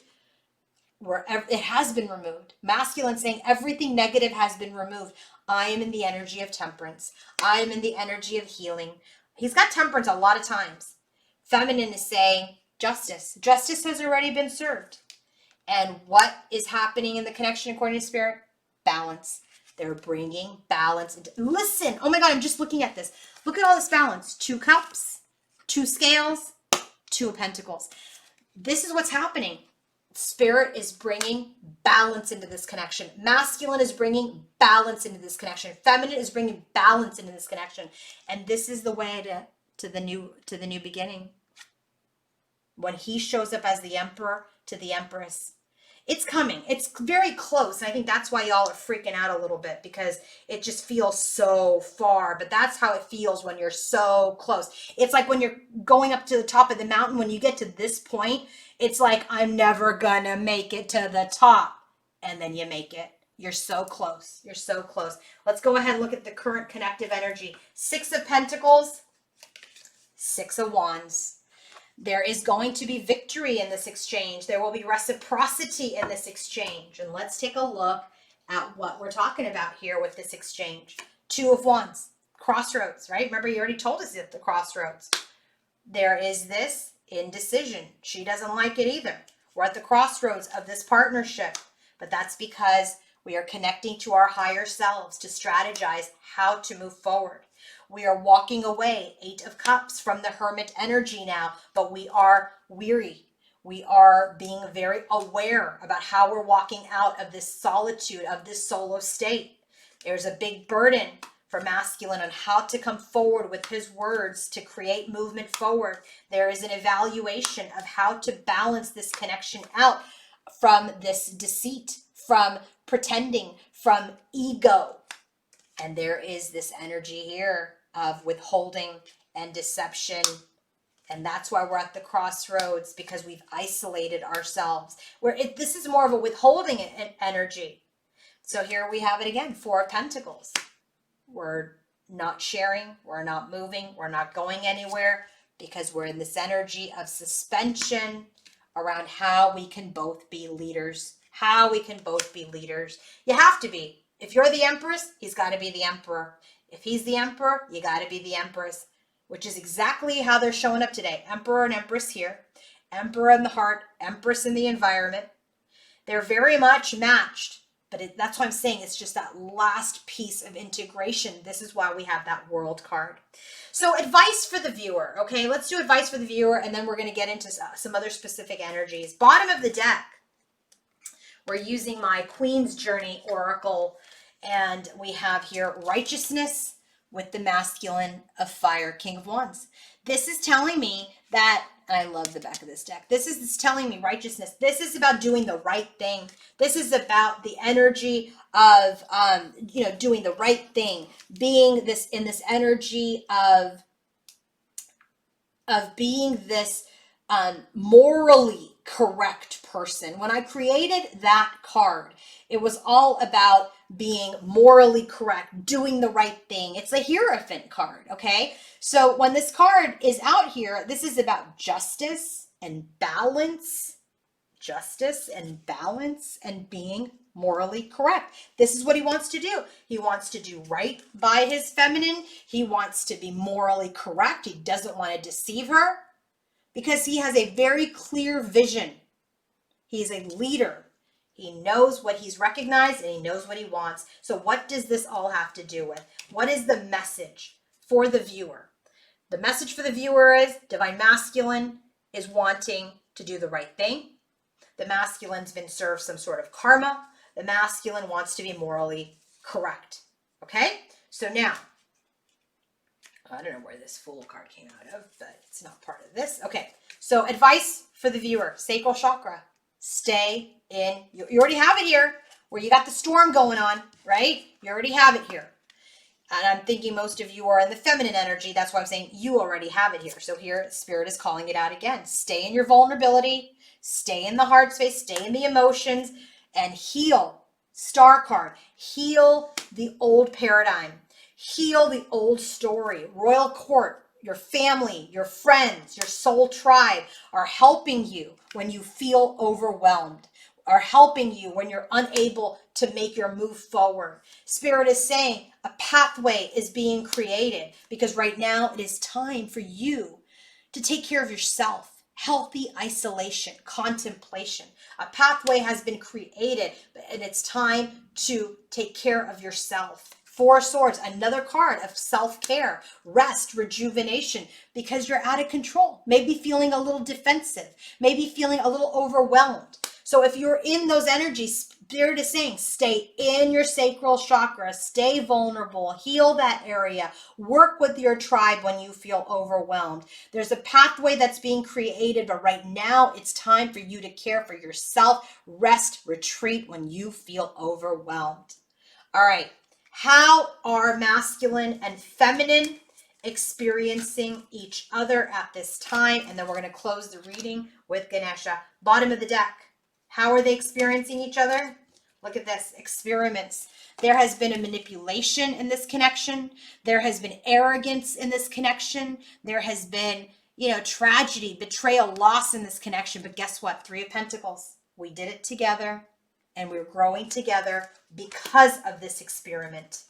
It has been removed. Masculine saying everything negative has been removed. I am in the energy of temperance. I am in the energy of healing. He's got temperance a lot of times. Feminine is saying justice. Justice has already been served. And what is happening in the connection according to Spirit? Balance. They're bringing balance. Listen, oh my God, I'm just looking at this. Look at all this balance. 2 cups, 2 scales, 2 of pentacles. This is what's happening. Spirit is bringing balance into this connection. Masculine is bringing balance into this connection. Feminine is bringing balance into this connection. And this is the way to the new beginning. When he shows up as the Emperor to the Empress, it's coming. It's very close. And I think that's why y'all are freaking out a little bit, because it just feels so far. But that's how it feels when you're so close. It's like when you're going up to the top of the mountain, when you get to this point, it's like, I'm never gonna make it to the top. And then you make it. You're so close. You're so close. Let's go ahead and look at the current connective energy. 6 of Pentacles, 6 of Wands. There is going to be victory in this exchange. There will be reciprocity in this exchange. And let's take a look at what we're talking about here with this exchange. 2 of Wands, crossroads, right? Remember, you already told us at the crossroads. There is this indecision. She doesn't like it either. We're at the crossroads of this partnership, but that's because we are connecting to our higher selves to strategize how to move forward. We are walking away, 8 of Cups, from the Hermit energy now, but we are weary. We are being very aware about how we're walking out of this solitude, of this solo state. There's a big burden for masculine on how to come forward with his words to create movement forward. There is an evaluation of how to balance this connection out from this deceit, from pretending, from ego. And there is this energy here of withholding and deception. And that's why we're at the crossroads, because we've isolated ourselves. This is more of a withholding energy. So here we have it again, 4 of Pentacles. We're not sharing, we're not moving, we're not going anywhere, because we're in this energy of suspension around how we can both be leaders. How we can both be leaders. You have to be. If you're the Empress, he's got to be the Emperor. If he's the Emperor, you got to be the Empress, which is exactly how they're showing up today. Emperor and Empress here. Emperor in the heart, Empress in the environment. They're very much matched, but that's why I'm saying it's just that last piece of integration. This is why we have that World card. So advice for the viewer, okay? Let's do advice for the viewer, and then we're going to get into some other specific energies. Bottom of the deck, we're using my Queen's Journey Oracle, and we have here righteousness with the masculine of fire, King of Wands. This is telling me that, and I love the back of this deck, this is telling me righteousness. This is about doing the right thing. This is about the energy of, doing the right thing, being this in this energy of being this morally correct person. When I created that card, it was all about being morally correct, doing the right thing. It's a Hierophant card, okay? So when this card is out here, this is about justice and balance, and being morally correct. This is what he wants to do. He wants to do right by his feminine. He wants to be morally correct. He doesn't want to deceive her because he has a very clear vision. He's a leader. He knows what he's recognized and he knows what he wants. So what does this all have to do with? What is the message for the viewer? The message for the viewer is Divine Masculine is wanting to do the right thing. The masculine's been served some sort of karma. The masculine wants to be morally correct. Okay? So now, I don't know where this Fool card came out of, but it's not part of this. Okay, so advice for the viewer. Sacral chakra. Stay in, you already have it here, where you got the storm going on, right? You already have it here. And I'm thinking most of you are in the feminine energy. That's why I'm saying you already have it here. So here, Spirit is calling it out again. Stay in your vulnerability. Stay in the heart space. Stay in the emotions and heal. Star card. Heal the old paradigm. Heal the old story. Royal court, your family, your friends, your soul tribe are helping you when you feel overwhelmed, are helping you when you're unable to make your move forward. Spirit is saying a pathway is being created because right now it is time for you to take care of yourself. Healthy isolation, contemplation. A pathway has been created and it's time to take care of yourself. Four Swords, another card of self-care, rest, rejuvenation, because you're out of control. Maybe feeling a little defensive, maybe feeling a little overwhelmed. So if you're in those energies, Spirit is saying, stay in your sacral chakra, stay vulnerable, heal that area, work with your tribe when you feel overwhelmed. There's a pathway that's being created, but right now it's time for you to care for yourself, rest, retreat when you feel overwhelmed. All right. How are masculine and feminine experiencing each other at this time? And then we're going to close the reading with Ganesha. Bottom of the deck. How are they experiencing each other? Look at this. Experiments. There has been a manipulation in this connection. There has been arrogance in this connection. There has been, tragedy, betrayal, loss in this connection. But guess what? Three of Pentacles. We did it together. And we're growing together because of this experiment.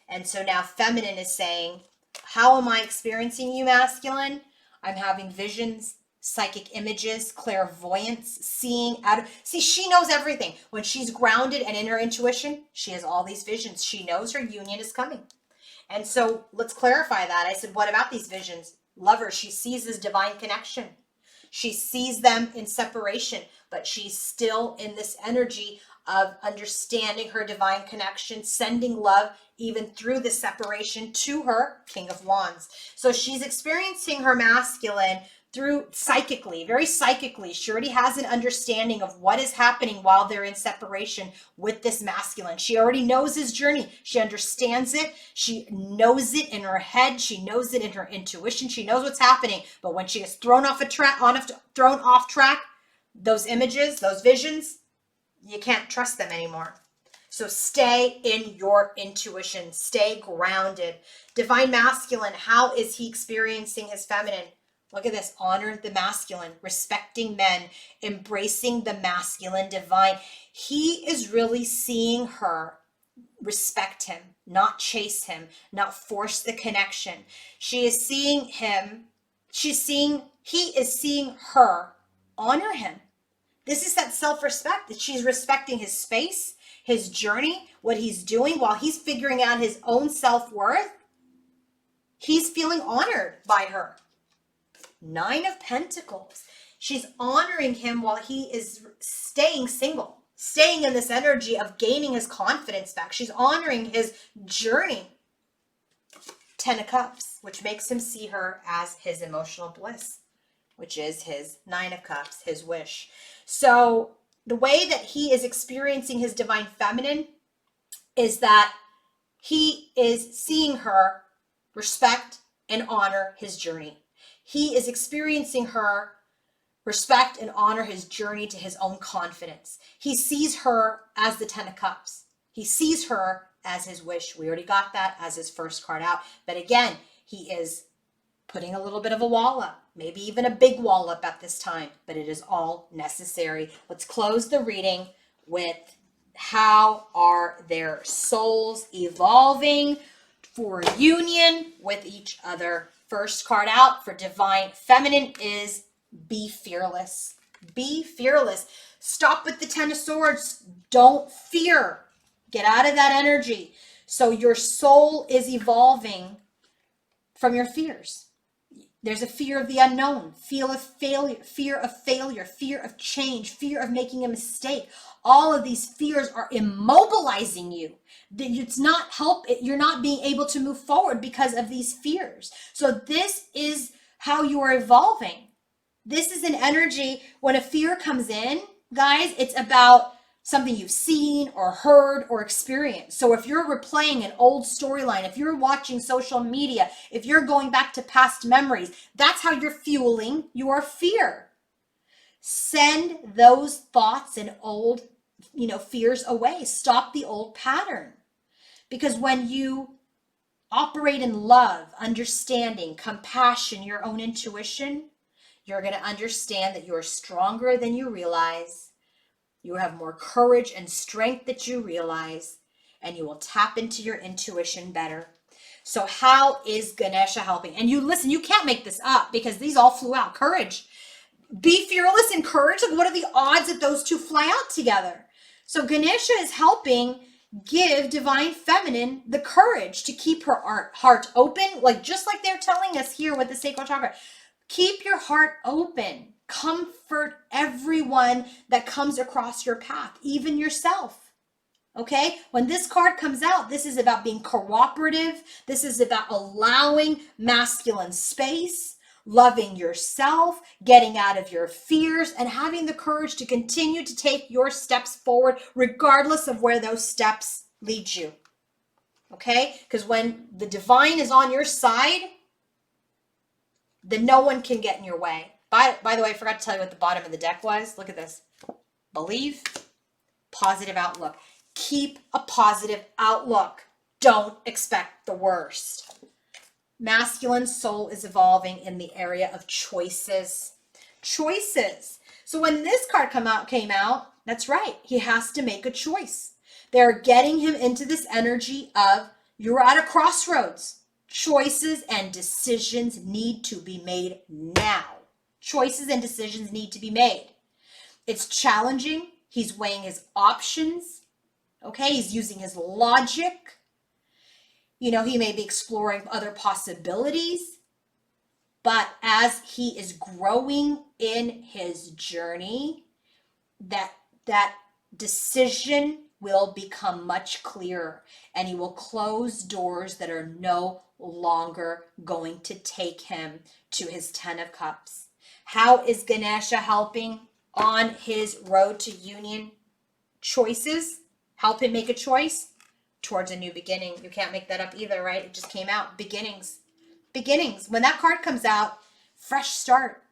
And so now feminine is saying, how am I experiencing you, masculine? I'm having visions, psychic images, clairvoyance, seeing out of, see, she knows everything. When she's grounded and in her intuition, she has all these visions. She knows her union is coming. And so let's clarify that. I said, what about these visions? Lover, she sees this divine connection. She sees them in separation, but she's still in this energy of understanding her divine connection, sending love even through the separation to her King of Wands. So she's experiencing her masculine through psychically, very psychically. She already has an understanding of what is happening while they're in separation with this masculine. She already knows his journey. She understands it. She knows it in her head. She knows it in her intuition. She knows what's happening. But when she is thrown off track, those images, those visions, you can't trust them anymore. So stay in your intuition. Stay grounded. Divine masculine, how is he experiencing his feminine? Look at this. Honor the masculine, respecting men, embracing the masculine divine. He is really seeing her respect him, not chase him, not force the connection. She is seeing him. He is seeing her honor him. This is that self-respect, that she's respecting his space, his journey, what he's doing while he's figuring out his own self-worth. He's feeling honored by her. Nine of Pentacles. She's honoring him while he is staying single, staying in this energy of gaining his confidence back. She's honoring his journey. Ten of Cups, which makes him see her as his emotional bliss, which is his Nine of Cups, his wish. So the way that he is experiencing his divine feminine is that he is seeing her respect and honor his journey. He is experiencing her respect and honor his journey to his own confidence. He sees her as the Ten of Cups. He sees her as his wish. We already got that as his first card out. But again, he is putting a little bit of a wall up, maybe even a big wall up at this time, but it is all necessary. Let's close the reading with how are their souls evolving for union with each other. First card out for divine feminine is be fearless. Be fearless. Stop with the Ten of Swords. Don't fear. Get out of that energy. So your soul is evolving from your fears. There's a fear of the unknown, fear of failure, fear of change, fear of making a mistake. All of these fears are immobilizing you. It's not you're not being able to move forward because of these fears. So this is how you are evolving. This is an energy when a fear comes in, guys, it's about something you've seen or heard or experienced. So if you're replaying an old storyline, if you're watching social media, if you're going back to past memories, that's how you're fueling your fear. Send those thoughts and old, fears away. Stop the old pattern. Because when you operate in love, understanding, compassion, your own intuition, you're going to understand that you're stronger than you realize. You have more courage and strength that you realize, and you will tap into your intuition better. So how is Ganesha helping? And you can't make this up because these all flew out. Courage. Be fearless and courage. Like, what are the odds that those two fly out together? So Ganesha is helping give Divine Feminine the courage to keep her heart open, just like they're telling us here with the sacral chakra. Keep your heart open. Comfort everyone that comes across your path, even yourself. Okay? When this card comes out, this is about being cooperative. This is about allowing masculine space, loving yourself, getting out of your fears, and having the courage to continue to take your steps forward, regardless of where those steps lead you. Okay? Because when the divine is on your side, then no one can get in your way. By the way, I forgot to tell you what the bottom of the deck was. Look at this. Believe, positive outlook. Keep a positive outlook. Don't expect the worst. Masculine soul is evolving in the area of choices. Choices. So when this card came out, that's right. He has to make a choice. They're getting him into this energy of you're at a crossroads. Choices and decisions need to be made now. Choices and decisions need to be made. It's challenging. He's weighing his options. Okay, he's using his logic. He may be exploring other possibilities. But as he is growing in his journey, that decision will become much clearer, and he will close doors that are no longer going to take him to his 10 of Cups. How is Ganesha helping on his road to union? Choices. Help him make a choice towards a new beginning. You can't make that up either, right? It just came out. Beginnings. Beginnings. When that card comes out, fresh start.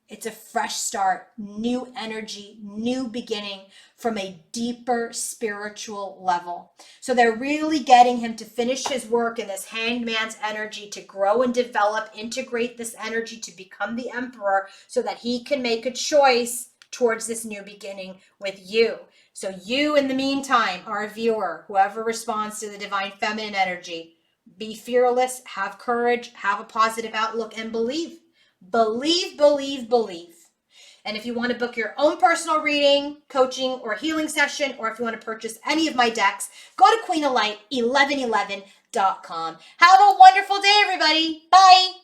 It's a fresh start, new energy, new beginning from a deeper spiritual level. So they're really getting him to finish his work in this Hanged Man's energy, to grow and develop, integrate this energy to become the Emperor so that he can make a choice towards this new beginning with you. So you, in the meantime, our viewer, whoever responds to the Divine Feminine energy, be fearless, have courage, have a positive outlook, and believe. Believe, believe, believe. And if you want to book your own personal reading, coaching, or healing session, or if you want to purchase any of my decks, go to queenoflight1111.com. Have a wonderful day, everybody. Bye.